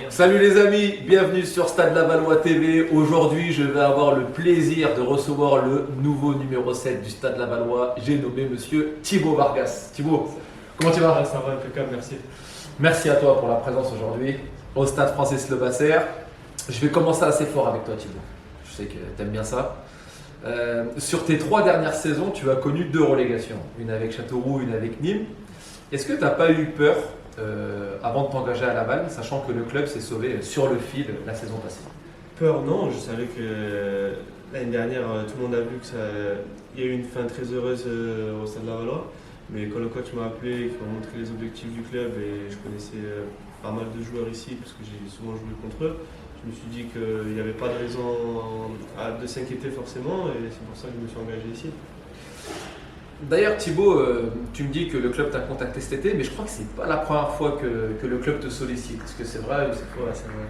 Salut les amis, bienvenue sur Stade Lavallois TV. Aujourd'hui, je vais avoir le plaisir de recevoir le nouveau numéro 7 du Stade Lavallois. J'ai nommé monsieur Thibaut Vargas. Thibaut, comment tu vas? Ça va impeccable, merci. Merci à toi pour la présence aujourd'hui au Stade Francis Lebasser. Je vais commencer assez fort avec toi Thibaut. Je sais que tu aimes bien ça. Sur tes 3 dernières saisons, tu as connu 2 relégations. Une avec Châteauroux, une avec Nîmes. Est-ce que tu n'as pas eu peur avant de t'engager à Laval, sachant que le club s'est sauvé sur le fil la saison passée? Peur, non, je savais que l'année dernière, tout le monde a vu qu'il y a eu une fin très heureuse au Stade Lavallois. Mais quand le coach m'a appelé, qu'il m'a montré les objectifs du club et je connaissais pas mal de joueurs ici, parce que j'ai souvent joué contre eux, je me suis dit qu'il n'y avait pas de raison de s'inquiéter forcément et c'est pour ça que je me suis engagé ici. D'ailleurs Thibaut, tu me dis que le club t'a contacté cet été, mais je crois que c'est pas la première fois que le club te sollicite. Est-ce que c'est vrai ou c'est faux? Ouais, c'est vrai.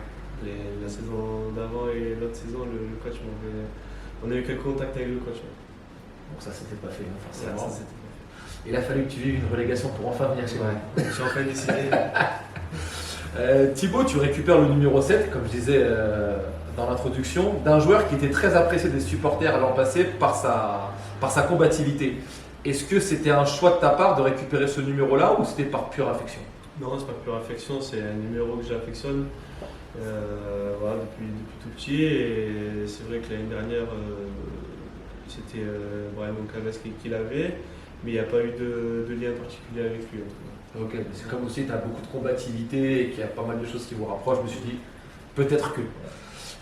La saison d'avant et l'autre saison, le coach on a eu quelques contacts avec le coach. Donc ça s'était pas fait, hein, forcément. Ça, c'était pas Il a fallu que tu vives une relégation pour enfin venir chez moi. fait. J'ai enfin décidé. Thibaut, tu récupères le numéro 7, comme je disais dans l'introduction, d'un joueur qui était très apprécié des supporters l'an passé par sa combativité. Est-ce que c'était un choix de ta part de récupérer ce numéro-là ou c'était par pure affection? Non, c'est pas pure affection, c'est un numéro que j'affectionne voilà, depuis tout petit. Et c'est vrai que l'année dernière, c'était Brian Moncalves qui l'avait, mais il n'y a pas eu de lien particulier avec lui. Ok, mais c'est comme aussi tu as beaucoup de combativité et qu'il y a pas mal de choses qui vous rapprochent, je me suis dit peut-être que.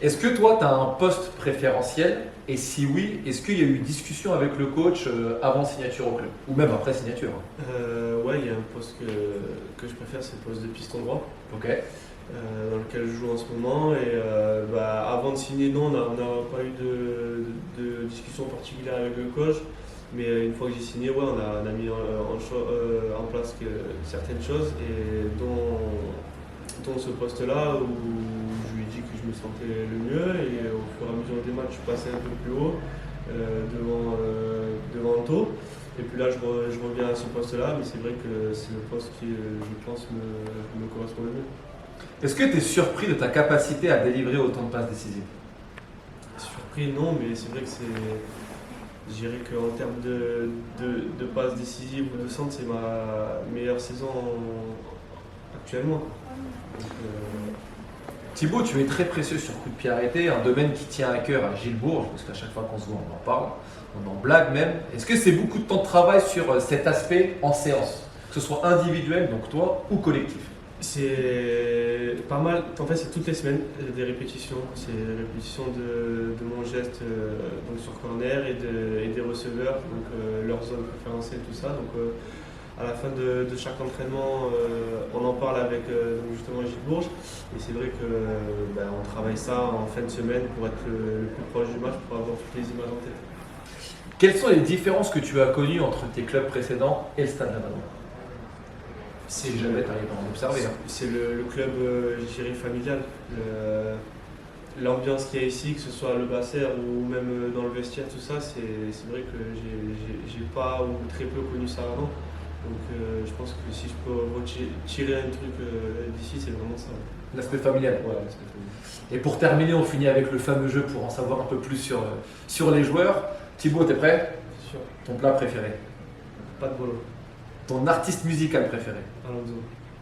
Est-ce que toi tu as un poste préférentiel et si oui, est-ce qu'il y a eu discussion avec le coach avant signature au club ou même après signature? Ouais, il y a un poste que je préfère, c'est le poste de piston droit. Ok. Dans lequel je joue en ce moment. Et avant de signer, non, on n'a pas eu de discussion particulière avec le coach. Mais une fois que j'ai signé, ouais, on a mis en place certaines choses, et dont ce poste-là où je lui ai dit que je me sentais le mieux. Et au fur et à mesure des matchs, je passais un peu plus haut devant Anto. Et puis là, je reviens à ce poste-là, mais c'est vrai que c'est le poste qui, je pense, me correspond le mieux. Est-ce que tu es surpris de ta capacité à délivrer autant de passes décisives? Surpris, non, mais c'est vrai que je dirais qu'en termes de passes décisives ou de centre, c'est ma meilleure saison actuellement. Donc, Thibaut, tu es très précieux sur coup de pied arrêté, un domaine qui tient à cœur à Gilles Bourges, parce qu'à chaque fois qu'on se voit, on en parle, on en blague même. Est-ce que c'est beaucoup de temps de travail sur cet aspect en séance, que ce soit individuel, donc toi, ou collectif? c'est pas mal, en fait c'est toutes les semaines des répétitions, c'est des répétitions de mon geste donc sur corner et des receveurs, donc leur zone préférentielle, tout ça. Donc à la fin de chaque entraînement, on en parle avec donc justement Gilles Bourges, et c'est vrai que on travaille ça en fin de semaine pour être le plus proche du match, pour avoir toutes les images en tête. Quelles sont les différences que tu as connues entre tes clubs précédents et le Stade Lavallois? Si jamais tu arrives à en observer. C'est le club, je dirais, familial. L'ambiance qu'il y a ici, que ce soit à Le Basser ou même dans le vestiaire, tout ça, c'est vrai que j'ai pas ou très peu connu ça avant. Donc je pense que si je peux tirer un truc d'ici, c'est vraiment ça. L'aspect familial. Ouais, l'aspect familial. Et pour terminer, on finit avec le fameux jeu pour en savoir un peu plus sur les joueurs. Thibaut, t'es prêt? C'est sûr. Ton plat préféré? Pas de bolo. Ton artiste musical préféré? Alonso.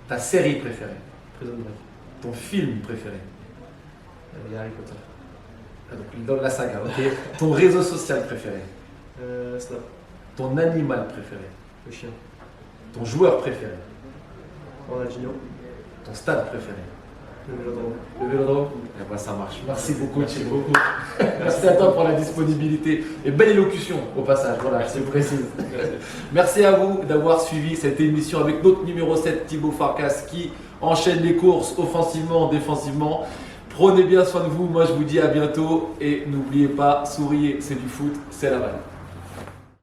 Ta série préférée? Prison Break. Ton film préféré? Il y a Harry Potter. Ah, donc dans la saga, ok. Ton réseau social préféré? Snap. Ton animal préféré? Le chien. Ton joueur préféré? Ronaldinho. Ton stade préféré? Le Vélodrome. Le Vélodrome? Eh ben, ça marche. Merci beaucoup, Thibaut. Merci à toi pour la disponibilité et belle élocution au passage. Voilà, je te précise. Merci à vous d'avoir suivi cette émission avec notre numéro 7, Thibaut Vargas, qui enchaîne les courses offensivement, défensivement. Prenez bien soin de vous. Moi, je vous dis à bientôt et n'oubliez pas, souriez, c'est du foot, c'est la balle.